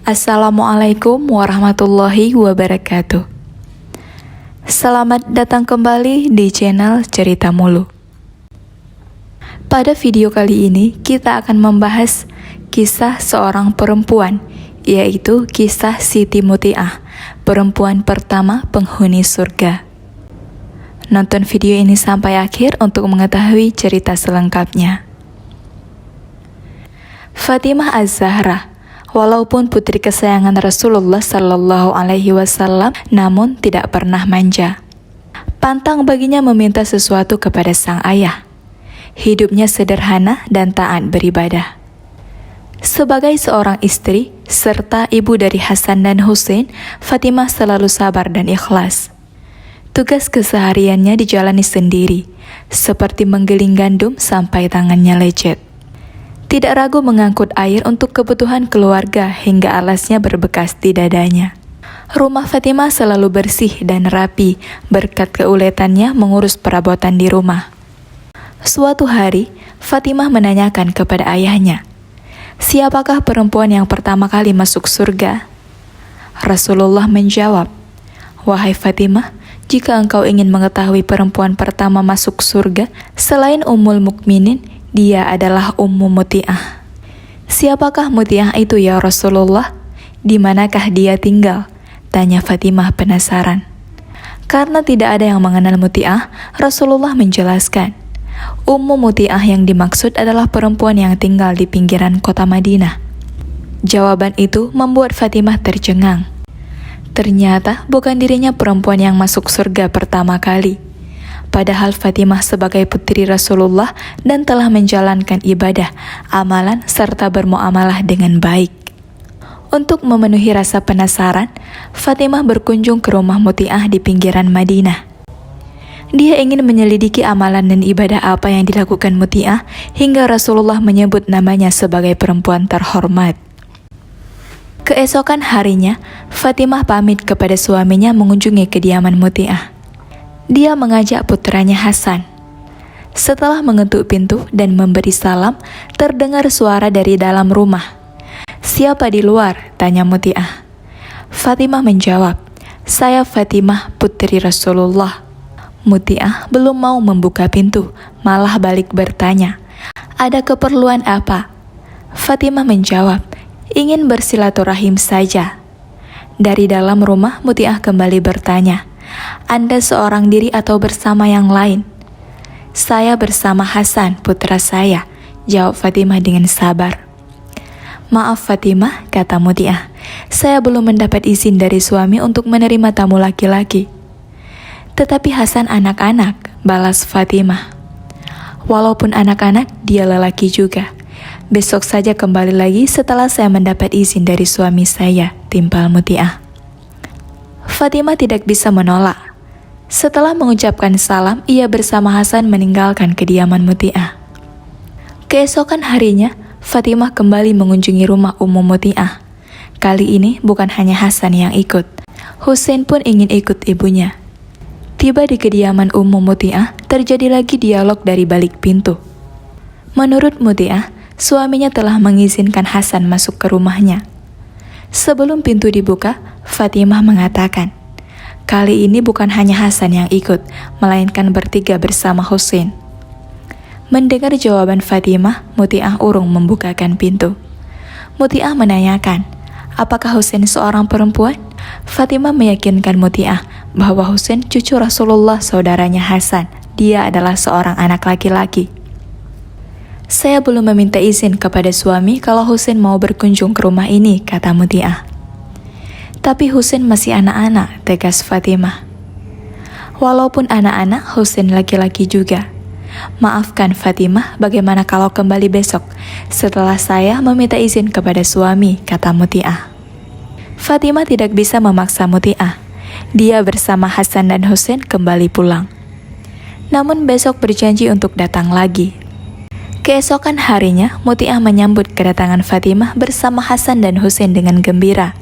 Assalamualaikum warahmatullahi wabarakatuh. Selamat datang kembali di channel Cerita Mulu. Pada video kali ini kita akan membahas kisah seorang perempuan, yaitu kisah Siti Muti'ah, perempuan pertama penghuni surga. Nonton video ini sampai akhir untuk mengetahui cerita selengkapnya. Fatimah Az-Zahra, walaupun putri kesayangan Rasulullah Sallallahu Alaihi Wasallam, namun tidak pernah manja. Pantang baginya meminta sesuatu kepada sang ayah. Hidupnya sederhana dan taat beribadah. Sebagai seorang istri serta ibu dari Hasan dan Husain, Fatimah selalu sabar dan ikhlas. Tugas kesehariannya dijalani sendiri, seperti menggiling gandum sampai tangannya lecet. Tidak ragu mengangkut air untuk kebutuhan keluarga hingga alasnya berbekas di dadanya. Rumah Fatimah selalu bersih dan rapi berkat keuletannya mengurus perabotan di rumah. Suatu hari, Fatimah menanyakan kepada ayahnya, "Siapakah perempuan yang pertama kali masuk surga?" Rasulullah menjawab, "Wahai Fatimah, jika engkau ingin mengetahui perempuan pertama masuk surga selain Ummul Mukminin, dia adalah Ummu Muti'ah." "Siapakah Muti'ah itu ya Rasulullah? Di manakah dia tinggal?" tanya Fatimah penasaran. Karena tidak ada yang mengenal Muti'ah, Rasulullah menjelaskan, Ummu Muti'ah yang dimaksud adalah perempuan yang tinggal di pinggiran kota Madinah. Jawaban itu membuat Fatimah tercengang. Ternyata bukan dirinya perempuan yang masuk surga pertama kali. Padahal Fatimah sebagai putri Rasulullah dan telah menjalankan ibadah, amalan, serta bermuamalah dengan baik. Untuk memenuhi rasa penasaran, Fatimah berkunjung ke rumah Muti'ah di pinggiran Madinah. Dia ingin menyelidiki amalan dan ibadah apa yang dilakukan Muti'ah hingga Rasulullah menyebut namanya sebagai perempuan terhormat. Keesokan harinya, Fatimah pamit kepada suaminya mengunjungi kediaman Muti'ah. Dia mengajak putranya Hasan. Setelah mengetuk pintu dan memberi salam, terdengar suara dari dalam rumah. "Siapa di luar?" tanya Muti'ah. Fatimah menjawab, "Saya Fatimah, putri Rasulullah." Muti'ah belum mau membuka pintu, malah balik bertanya, "Ada keperluan apa?" Fatimah menjawab, "Ingin bersilaturahim saja." Dari dalam rumah, Muti'ah kembali bertanya, "Anda seorang diri atau bersama yang lain?" "Saya bersama Hasan, putra saya," jawab Fatimah dengan sabar. "Maaf Fatimah," kata Muti'ah, "saya belum mendapat izin dari suami untuk menerima tamu laki-laki." "Tetapi Hasan anak-anak," balas Fatimah. "Walaupun anak-anak, dia lelaki juga. Besok saja kembali lagi setelah saya mendapat izin dari suami saya," timpal Muti'ah. Fatimah tidak bisa menolak. Setelah mengucapkan salam, ia bersama Hasan meninggalkan kediaman Muti'ah. Keesokan harinya, Fatimah kembali mengunjungi rumah Ummu Muti'ah. Kali ini bukan hanya Hasan yang ikut. Husain pun ingin ikut ibunya. Tiba di kediaman Ummu Muti'ah, terjadi lagi dialog dari balik pintu. Menurut Muti'ah, suaminya telah mengizinkan Hasan masuk ke rumahnya. Sebelum pintu dibuka, Fatimah mengatakan, "Kali ini bukan hanya Hasan yang ikut, melainkan bertiga bersama Husain." Mendengar jawaban Fatimah, Muti'ah urung membukakan pintu. Muti'ah menanyakan, "Apakah Husain seorang perempuan?" Fatimah meyakinkan Muti'ah bahwa Husain cucu Rasulullah, saudaranya Hasan. Dia adalah seorang anak laki-laki. "Saya belum meminta izin kepada suami kalau Husain mau berkunjung ke rumah ini," kata Muti'ah. "Tapi Husain masih anak-anak," tegas Fatimah. "Walaupun anak-anak, Husain laki-laki juga. Maafkan Fatimah, bagaimana kalau kembali besok setelah saya meminta izin kepada suami," kata Muti'ah. Fatimah tidak bisa memaksa Muti'ah. Dia bersama Hasan dan Husain kembali pulang. Namun besok berjanji untuk datang lagi. Keesokan harinya, Muti'ah menyambut kedatangan Fatimah bersama Hasan dan Husain dengan gembira.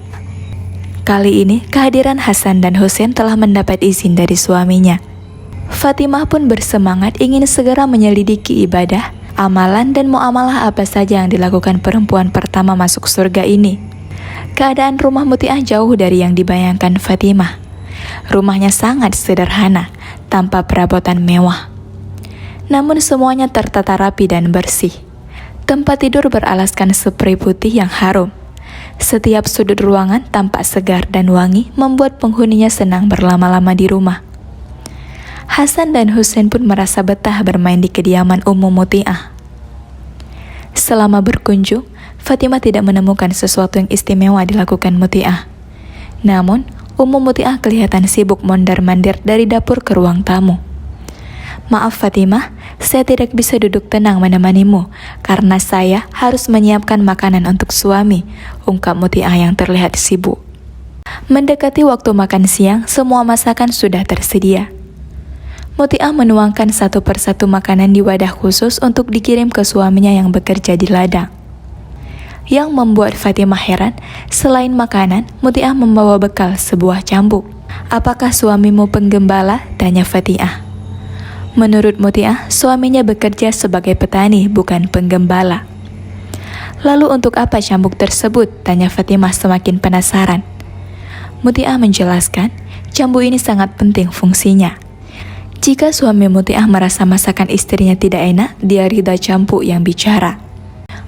Kali ini, kehadiran Hasan dan Husain telah mendapat izin dari suaminya. Fatimah pun bersemangat ingin segera menyelidiki ibadah, amalan, dan muamalah apa saja yang dilakukan perempuan pertama masuk surga ini. Keadaan rumah Muti'ah jauh dari yang dibayangkan Fatimah. Rumahnya sangat sederhana, tanpa perabotan mewah. Namun semuanya tertata rapi dan bersih. Tempat tidur beralaskan sprei putih yang harum. Setiap sudut ruangan tampak segar dan wangi, membuat penghuninya senang berlama-lama di rumah. Hasan dan Husain pun merasa betah bermain di kediaman Ummu Muti'ah. Selama berkunjung, Fatimah tidak menemukan sesuatu yang istimewa dilakukan Muti'ah. Namun, Ummu Muti'ah kelihatan sibuk mondar-mandir dari dapur ke ruang tamu. "Maaf Fatimah, saya tidak bisa duduk tenang menemanimu karena saya harus menyiapkan makanan untuk suami," ungkap Muti'ah yang terlihat sibuk. Mendekati waktu makan siang, semua masakan sudah tersedia. Muti'ah menuangkan satu persatu makanan di wadah khusus untuk dikirim ke suaminya yang bekerja di ladang. Yang membuat Fatimah heran, selain makanan, Muti'ah membawa bekal sebuah cambuk. "Apakah suamimu penggembala?" tanya Fatimah. Menurut Muti'ah, suaminya bekerja sebagai petani, bukan penggembala. "Lalu untuk apa cambuk tersebut?" tanya Fatimah semakin penasaran. Muti'ah menjelaskan, cambuk ini sangat penting fungsinya. Jika suami Muti'ah merasa masakan istrinya tidak enak, dia ridha cambuk yang bicara.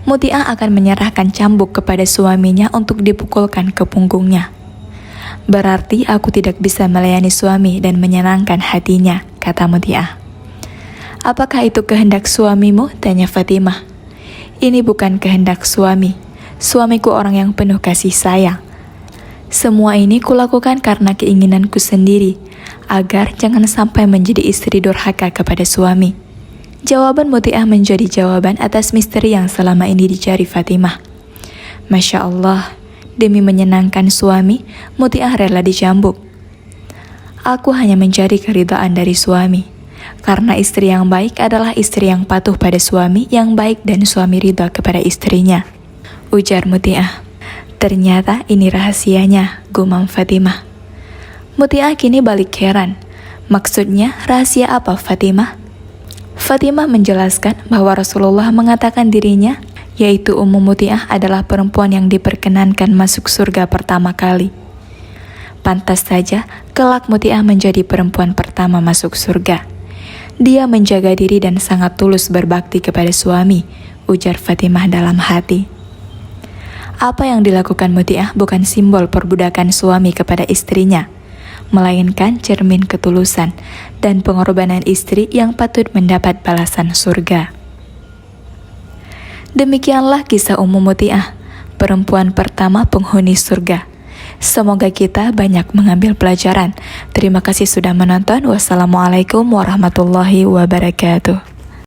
Muti'ah akan menyerahkan cambuk kepada suaminya untuk dipukulkan ke punggungnya. "Berarti aku tidak bisa melayani suami dan menyenangkan hatinya," kata Muti'ah. "Apakah itu kehendak suamimu?" tanya Fatimah. "Ini bukan kehendak suami. Suamiku orang yang penuh kasih sayang. Semua ini kulakukan karena keinginanku sendiri, agar jangan sampai menjadi istri durhaka kepada suami." Jawaban Muti'ah menjadi jawaban atas misteri yang selama ini dicari Fatimah. Masya Allah, demi menyenangkan suami, Muti'ah rela dicambuk. "Aku hanya mencari keridhaan dari suami. Karena istri yang baik adalah istri yang patuh pada suami yang baik dan suami ridha kepada istrinya," ujar Muti'ah. "Ternyata ini rahasianya," gumam Fatimah. Muti'ah kini balik heran. "Maksudnya rahasia apa Fatimah?" Fatimah menjelaskan bahwa Rasulullah mengatakan dirinya, yaitu Ummu Muti'ah adalah perempuan yang diperkenankan masuk surga pertama kali. Pantas saja kelak Muti'ah menjadi perempuan pertama masuk surga. Dia menjaga diri dan sangat tulus berbakti kepada suami, ujar Fatimah dalam hati. Apa yang dilakukan Muti'ah bukan simbol perbudakan suami kepada istrinya, melainkan cermin ketulusan dan pengorbanan istri yang patut mendapat balasan surga. Demikianlah kisah Ummu Muti'ah, perempuan pertama penghuni surga. Semoga kita banyak mengambil pelajaran. Terima kasih sudah menonton. Wassalamualaikum warahmatullahi wabarakatuh.